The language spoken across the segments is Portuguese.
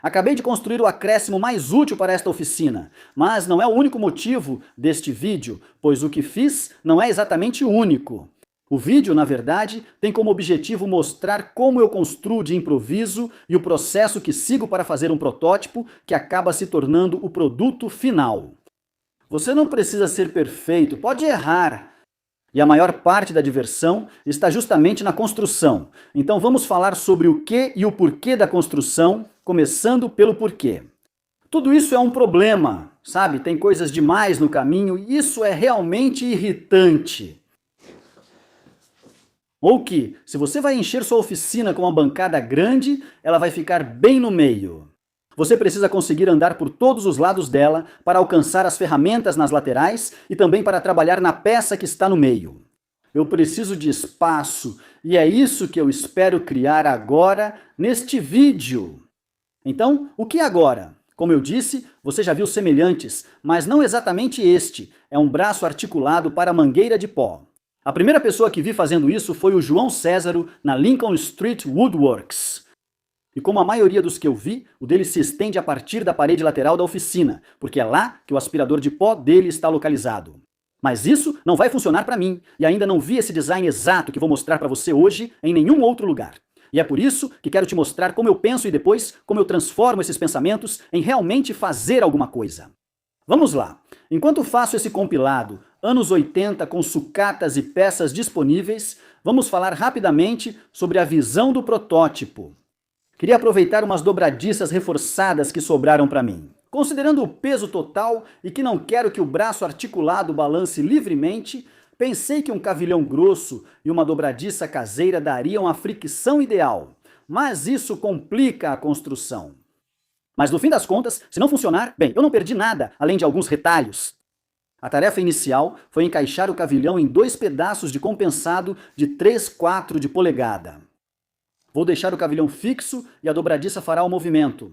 Acabei de construir o acréscimo mais útil para esta oficina, mas não é o único motivo deste vídeo, pois o que fiz não é exatamente único. O vídeo, na verdade, tem como objetivo mostrar como eu construo de improviso e o processo que sigo para fazer um protótipo que acaba se tornando o produto final. Você não precisa ser perfeito, pode errar. E a maior parte da diversão está justamente na construção. Então vamos falar sobre o que e o porquê da construção, começando pelo porquê. Tudo isso é um problema, sabe? Tem coisas demais no caminho e isso é realmente irritante. Ou que, se você vai encher sua oficina com uma bancada grande, ela vai ficar bem no meio. Você precisa conseguir andar por todos os lados dela para alcançar as ferramentas nas laterais e também para trabalhar na peça que está no meio. Eu preciso de espaço e é isso que eu espero criar agora neste vídeo. Então, o que agora? Como eu disse, você já viu semelhantes, mas não exatamente este. É um braço articulado para mangueira de pó. A primeira pessoa que vi fazendo isso foi o João Césaro na Lincoln Street Woodworks. E como a maioria dos que eu vi, o dele se estende a partir da parede lateral da oficina, porque é lá que o aspirador de pó dele está localizado. Mas isso não vai funcionar para mim, e ainda não vi esse design exato que vou mostrar para você hoje em nenhum outro lugar. E é por isso que quero te mostrar como eu penso e depois como eu transformo esses pensamentos em realmente fazer alguma coisa. Vamos lá! Enquanto faço esse compilado, anos 80 com sucatas e peças disponíveis, vamos falar rapidamente sobre a visão do protótipo. Queria aproveitar umas dobradiças reforçadas que sobraram para mim. Considerando o peso total e que não quero que o braço articulado balance livremente, pensei que um cavilhão grosso e uma dobradiça caseira dariam a fricção ideal, mas isso complica a construção. Mas no fim das contas, se não funcionar, bem, eu não perdi nada, além de alguns retalhos. A tarefa inicial foi encaixar o cavilhão em 2 pedaços de compensado de 3/4 de polegada. Vou deixar o cavilhão fixo e a dobradiça fará o movimento.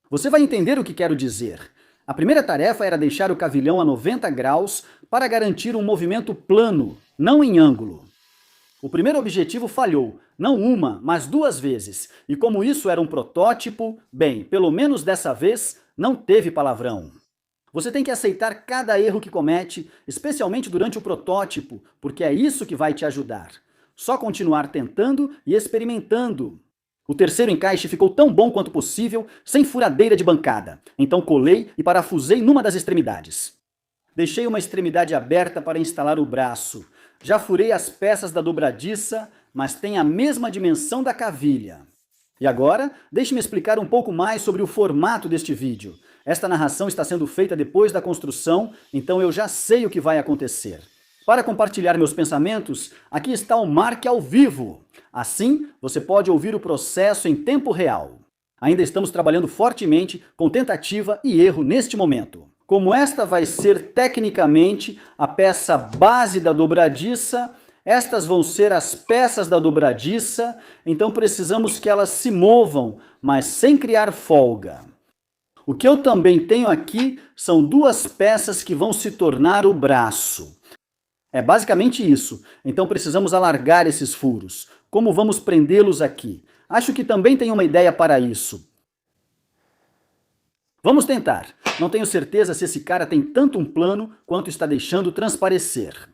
Você vai entender o que quero dizer. A primeira tarefa era deixar o cavilhão a 90 graus para garantir um movimento plano, não em ângulo. O primeiro objetivo falhou, não uma, mas 2 vezes. E como isso era um protótipo, bem, pelo menos dessa vez, não teve palavrão. Você tem que aceitar cada erro que comete, especialmente durante o protótipo, porque é isso que vai te ajudar. Só continuar tentando e experimentando. O terceiro encaixe ficou tão bom quanto possível, sem furadeira de bancada. Então colei e parafusei numa das extremidades. Deixei uma extremidade aberta para instalar o braço. Já furei as peças da dobradiça, mas tem a mesma dimensão da cavilha. E agora, deixe-me explicar um pouco mais sobre o formato deste vídeo. Esta narração está sendo feita depois da construção, então eu já sei o que vai acontecer. Para compartilhar meus pensamentos, aqui está o Marque ao vivo. Assim, você pode ouvir o processo em tempo real. Ainda estamos trabalhando fortemente com tentativa e erro neste momento. Como esta vai ser tecnicamente a peça base da dobradiça, estas vão ser as peças da dobradiça, então precisamos que elas se movam, mas sem criar folga. O que eu também tenho aqui são 2 peças que vão se tornar o braço. É basicamente isso, então precisamos alargar esses furos. Como vamos prendê-los aqui? Acho que também tem uma ideia para isso. Vamos tentar. Não tenho certeza se esse cara tem tanto um plano quanto está deixando transparecer.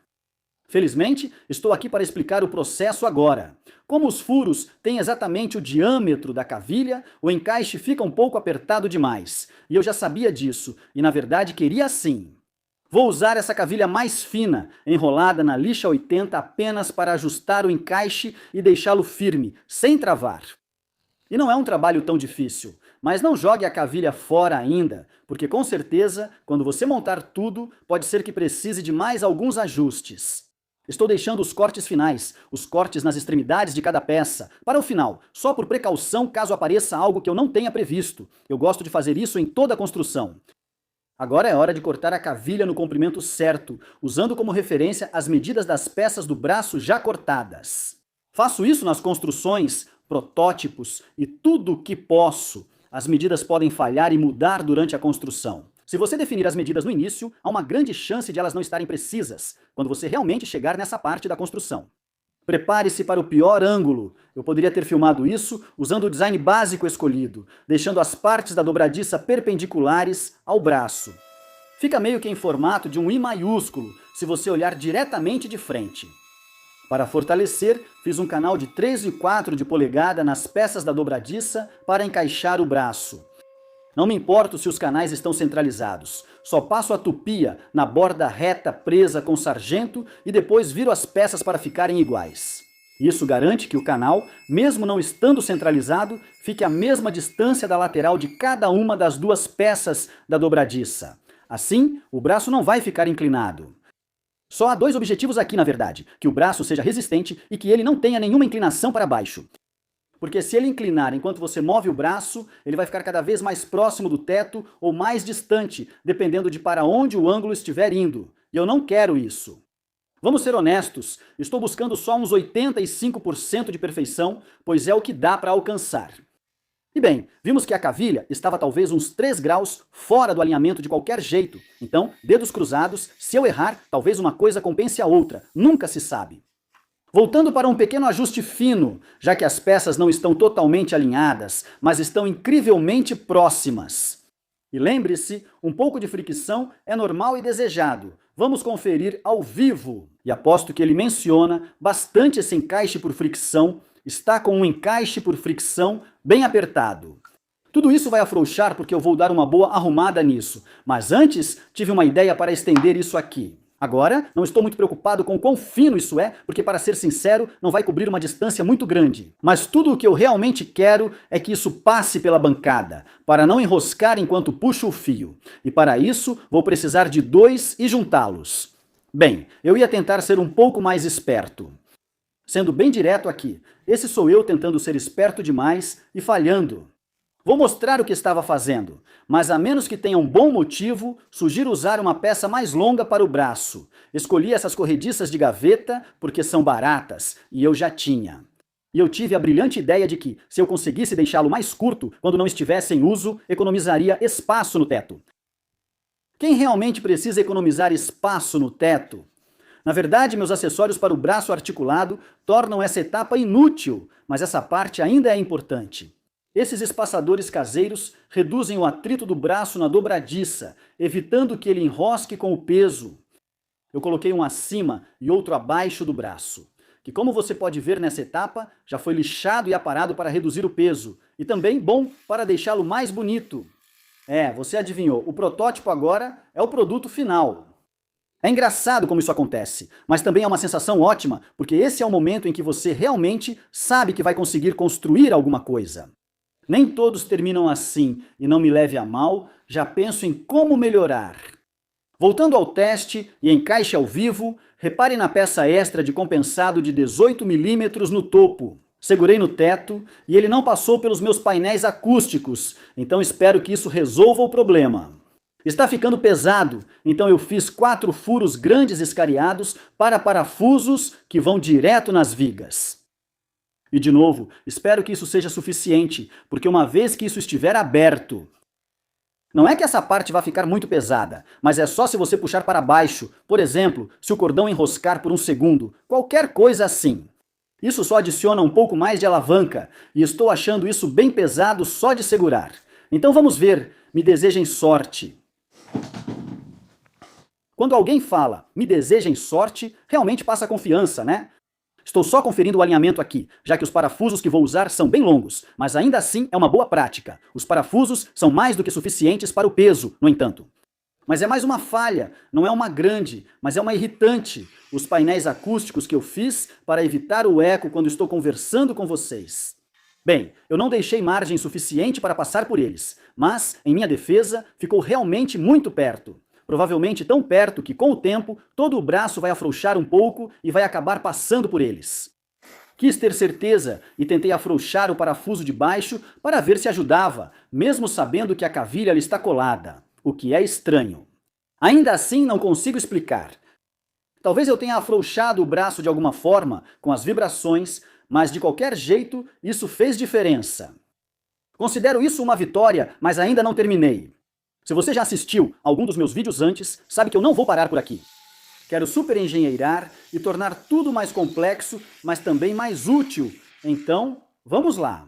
Felizmente, estou aqui para explicar o processo agora. Como os furos têm exatamente o diâmetro da cavilha, o encaixe fica um pouco apertado demais. E eu já sabia disso, e na verdade queria assim. Vou usar essa cavilha mais fina, enrolada na lixa 80 apenas para ajustar o encaixe e deixá-lo firme, sem travar. E não é um trabalho tão difícil, mas não jogue a cavilha fora ainda, porque com certeza, quando você montar tudo, pode ser que precise de mais alguns ajustes. Estou deixando os cortes finais, os cortes nas extremidades de cada peça, para o final, só por precaução caso apareça algo que eu não tenha previsto. Eu gosto de fazer isso em toda a construção. Agora é hora de cortar a cavilha no comprimento certo, usando como referência as medidas das peças do braço já cortadas. Faço isso nas construções, protótipos e tudo o que posso. As medidas podem falhar e mudar durante a construção. Se você definir as medidas no início, há uma grande chance de elas não estarem precisas, quando você realmente chegar nessa parte da construção. Prepare-se para o pior ângulo. Eu poderia ter filmado isso usando o design básico escolhido, deixando as partes da dobradiça perpendiculares ao braço. Fica meio que em formato de um I maiúsculo, se você olhar diretamente de frente. Para fortalecer, fiz um canal de 3/4 de polegada nas peças da dobradiça para encaixar o braço. Não me importo se os canais estão centralizados, só passo a tupia na borda reta presa com sargento e depois viro as peças para ficarem iguais. Isso garante que o canal, mesmo não estando centralizado, fique à mesma distância da lateral de cada uma das duas peças da dobradiça. Assim, o braço não vai ficar inclinado. Só há dois objetivos aqui, na verdade: que o braço seja resistente e que ele não tenha nenhuma inclinação para baixo. Porque se ele inclinar enquanto você move o braço, ele vai ficar cada vez mais próximo do teto ou mais distante, dependendo de para onde o ângulo estiver indo. E eu não quero isso. Vamos ser honestos, estou buscando só uns 85% de perfeição, pois é o que dá para alcançar. E bem, vimos que a cavilha estava talvez uns 3 graus fora do alinhamento de qualquer jeito. Então, dedos cruzados, se eu errar, talvez uma coisa compense a outra, nunca se sabe. Voltando para um pequeno ajuste fino, já que as peças não estão totalmente alinhadas, mas estão incrivelmente próximas. E lembre-se, um pouco de fricção é normal e desejado. Vamos conferir ao vivo. E aposto que ele menciona bastante esse encaixe por fricção, está com um encaixe por fricção bem apertado. Tudo isso vai afrouxar porque eu vou dar uma boa arrumada nisso, mas antes tive uma ideia para estender isso aqui. Agora, não estou muito preocupado com quão fino isso é, porque, para ser sincero, não vai cobrir uma distância muito grande. Mas tudo o que eu realmente quero é que isso passe pela bancada, para não enroscar enquanto puxo o fio. E para isso, vou precisar de 2 e juntá-los. Bem, eu ia tentar ser um pouco mais esperto. Sendo bem direto aqui, esse sou eu tentando ser esperto demais e falhando. Vou mostrar o que estava fazendo, mas a menos que tenha um bom motivo, sugiro usar uma peça mais longa para o braço. Escolhi essas corrediças de gaveta porque são baratas, e eu já tinha. E eu tive a brilhante ideia de que, se eu conseguisse deixá-lo mais curto quando não estivesse em uso, economizaria espaço no teto. Quem realmente precisa economizar espaço no teto? Na verdade, meus acessórios para o braço articulado tornam essa etapa inútil, mas essa parte ainda é importante. Esses espaçadores caseiros reduzem o atrito do braço na dobradiça, evitando que ele enrosque com o peso. Eu coloquei um acima e outro abaixo do braço, que, como você pode ver nessa etapa, já foi lixado e aparado para reduzir o peso, e também bom para deixá-lo mais bonito. Você adivinhou, o protótipo agora é o produto final. É engraçado como isso acontece, mas também é uma sensação ótima, porque esse é o momento em que você realmente sabe que vai conseguir construir alguma coisa. Nem todos terminam assim, e não me leve a mal, já penso em como melhorar. Voltando ao teste e encaixe ao vivo, repare na peça extra de compensado de 18 mm no topo. Segurei no teto e ele não passou pelos meus painéis acústicos, então espero que isso resolva o problema. Está ficando pesado, então eu fiz 4 furos grandes escariados para parafusos que vão direto nas vigas. E de novo, espero que isso seja suficiente, porque uma vez que isso estiver aberto... Não é que essa parte vá ficar muito pesada, mas é só se você puxar para baixo, por exemplo, se o cordão enroscar por um segundo, qualquer coisa assim. Isso só adiciona um pouco mais de alavanca, e estou achando isso bem pesado só de segurar. Então vamos ver, me desejem sorte. Quando alguém fala, me desejem sorte, realmente passa confiança, né? Estou só conferindo o alinhamento aqui, já que os parafusos que vou usar são bem longos, mas ainda assim é uma boa prática. Os parafusos são mais do que suficientes para o peso, no entanto. Mas é mais uma falha, não é uma grande, mas é uma irritante. Os painéis acústicos que eu fiz para evitar o eco quando estou conversando com vocês. Bem, eu não deixei margem suficiente para passar por eles, mas, em minha defesa, ficou realmente muito perto. Provavelmente tão perto que, com o tempo, todo o braço vai afrouxar um pouco e vai acabar passando por eles. Quis ter certeza e tentei afrouxar o parafuso de baixo para ver se ajudava, mesmo sabendo que a cavilha ali está colada, o que é estranho. Ainda assim, não consigo explicar. Talvez eu tenha afrouxado o braço de alguma forma, com as vibrações, mas de qualquer jeito, isso fez diferença. Considero isso uma vitória, mas ainda não terminei. Se você já assistiu a algum dos meus vídeos antes, sabe que eu não vou parar por aqui. Quero superengenheirar e tornar tudo mais complexo, mas também mais útil. Então, vamos lá.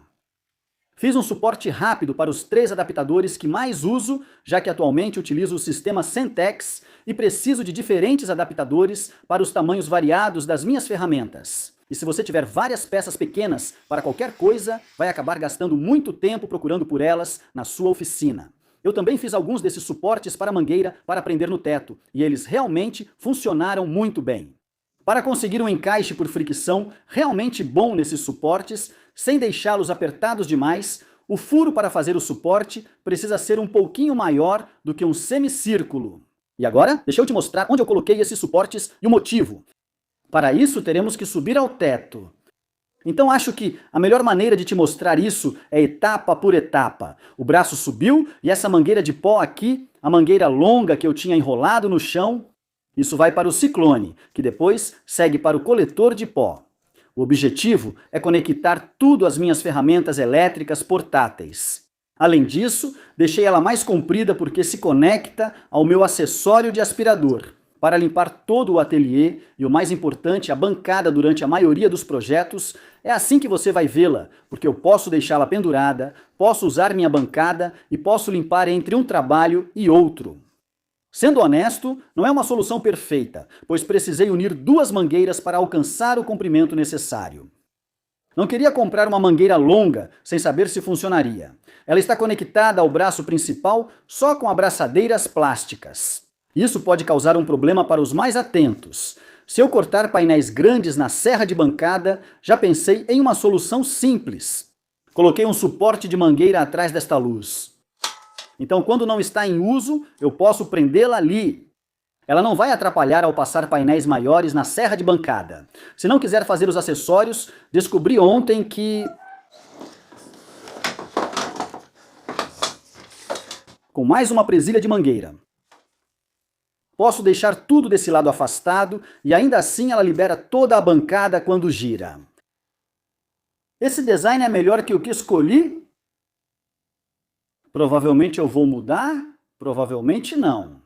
Fiz um suporte rápido para os 3 adaptadores que mais uso, já que atualmente utilizo o sistema Centex e preciso de diferentes adaptadores para os tamanhos variados das minhas ferramentas. E se você tiver várias peças pequenas para qualquer coisa, vai acabar gastando muito tempo procurando por elas na sua oficina. Eu também fiz alguns desses suportes para mangueira para prender no teto, e eles realmente funcionaram muito bem. Para conseguir um encaixe por fricção realmente bom nesses suportes, sem deixá-los apertados demais, o furo para fazer o suporte precisa ser um pouquinho maior do que um semicírculo. E agora, deixa eu te mostrar onde eu coloquei esses suportes e o motivo. Para isso, teremos que subir ao teto. Então acho que a melhor maneira de te mostrar isso é etapa por etapa. O braço subiu e essa mangueira de pó aqui, a mangueira longa que eu tinha enrolado no chão, isso vai para o ciclone, que depois segue para o coletor de pó. O objetivo é conectar tudo às minhas ferramentas elétricas portáteis. Além disso, deixei ela mais comprida porque se conecta ao meu acessório de aspirador, para limpar todo o ateliê e, o mais importante, a bancada durante a maioria dos projetos. É assim que você vai vê-la, porque eu posso deixá-la pendurada, posso usar minha bancada e posso limpar entre um trabalho e outro. Sendo honesto, não é uma solução perfeita, pois precisei unir 2 mangueiras para alcançar o comprimento necessário. Não queria comprar uma mangueira longa sem saber se funcionaria. Ela está conectada ao braço principal só com abraçadeiras plásticas. Isso pode causar um problema para os mais atentos. Se eu cortar painéis grandes na serra de bancada, já pensei em uma solução simples. Coloquei um suporte de mangueira atrás desta luz. Então, quando não está em uso, eu posso prendê-la ali. Ela não vai atrapalhar ao passar painéis maiores na serra de bancada. Se não quiser fazer os acessórios, descobri ontem que... com mais uma presilha de mangueira. Posso deixar tudo desse lado afastado e ainda assim ela libera toda a bancada quando gira. Esse design é melhor que o que escolhi? Provavelmente eu vou mudar? Provavelmente não.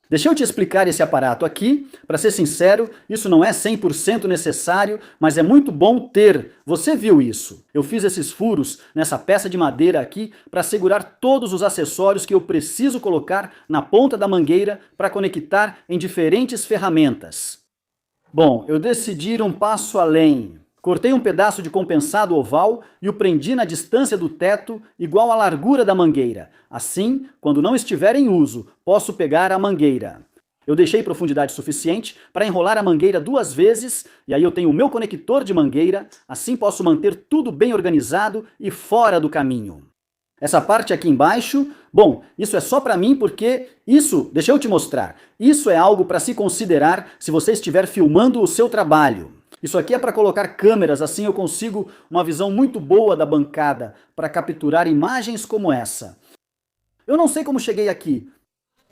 Deixa eu te explicar esse aparato aqui. Para ser sincero, isso não é 100% necessário, mas é muito bom ter. Você viu isso? Eu fiz esses furos nessa peça de madeira aqui para segurar todos os acessórios que eu preciso colocar na ponta da mangueira para conectar em diferentes ferramentas. Bom, eu decidi ir um passo além. Cortei um pedaço de compensado oval e o prendi na distância do teto igual à largura da mangueira. Assim, quando não estiver em uso, posso pegar a mangueira. Eu deixei profundidade suficiente para enrolar a mangueira 2 vezes, e aí eu tenho o meu conector de mangueira, assim posso manter tudo bem organizado e fora do caminho. Essa parte aqui embaixo, bom, isso é só para mim porque deixa eu te mostrar, isso é algo para se considerar se você estiver filmando o seu trabalho. Isso aqui é para colocar câmeras, assim eu consigo uma visão muito boa da bancada para capturar imagens como essa. Eu não sei como cheguei aqui.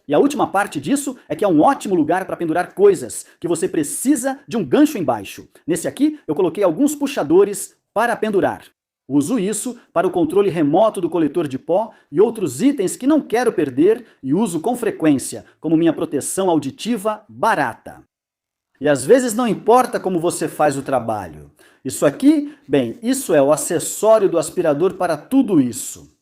E a última parte disso é que é um ótimo lugar para pendurar coisas, que você precisa de um gancho embaixo. Nesse aqui eu coloquei alguns puxadores para pendurar. Uso isso para o controle remoto do coletor de pó e outros itens que não quero perder e uso com frequência, como minha proteção auditiva barata. E às vezes não importa como você faz o trabalho. Isso aqui, bem, isso é o acessório do aspirador para tudo isso.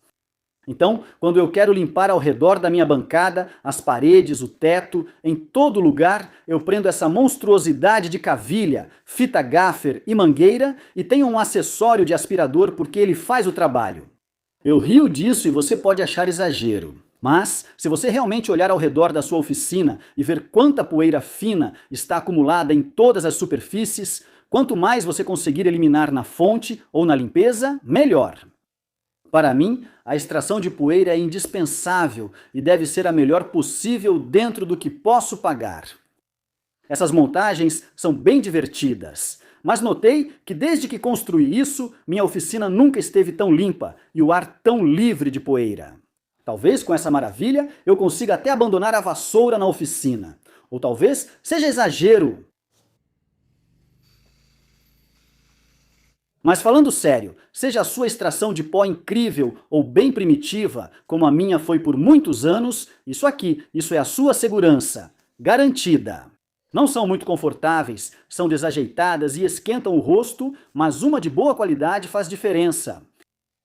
Então, quando eu quero limpar ao redor da minha bancada, as paredes, o teto, em todo lugar, eu prendo essa monstruosidade de cavilha, fita gaffer e mangueira e tenho um acessório de aspirador porque ele faz o trabalho. Eu rio disso e você pode achar exagero. Mas, se você realmente olhar ao redor da sua oficina e ver quanta poeira fina está acumulada em todas as superfícies, quanto mais você conseguir eliminar na fonte ou na limpeza, melhor. Para mim, a extração de poeira é indispensável e deve ser a melhor possível dentro do que posso pagar. Essas montagens são bem divertidas, mas notei que desde que construí isso, minha oficina nunca esteve tão limpa e o ar tão livre de poeira. Talvez com essa maravilha eu consiga até abandonar a vassoura na oficina. Ou talvez seja exagero. Mas falando sério, seja a sua extração de pó incrível ou bem primitiva, como a minha foi por muitos anos, isso é a sua segurança, garantida. Não são muito confortáveis, são desajeitadas e esquentam o rosto, mas uma de boa qualidade faz diferença.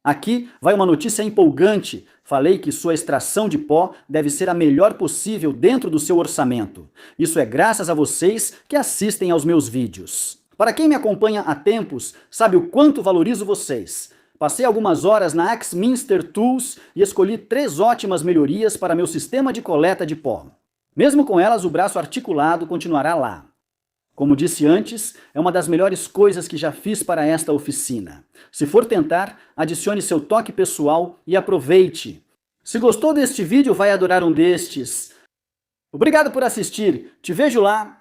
Aqui vai uma notícia empolgante. Falei que sua extração de pó deve ser a melhor possível dentro do seu orçamento. Isso é graças a vocês que assistem aos meus vídeos. Para quem me acompanha há tempos, sabe o quanto valorizo vocês. Passei algumas horas na Axminster Tools e escolhi 3 ótimas melhorias para meu sistema de coleta de pó. Mesmo com elas, o braço articulado continuará lá. Como disse antes, é uma das melhores coisas que já fiz para esta oficina. Se for tentar, adicione seu toque pessoal e aproveite. Se gostou deste vídeo, vai adorar um destes. Obrigado por assistir. Te vejo lá.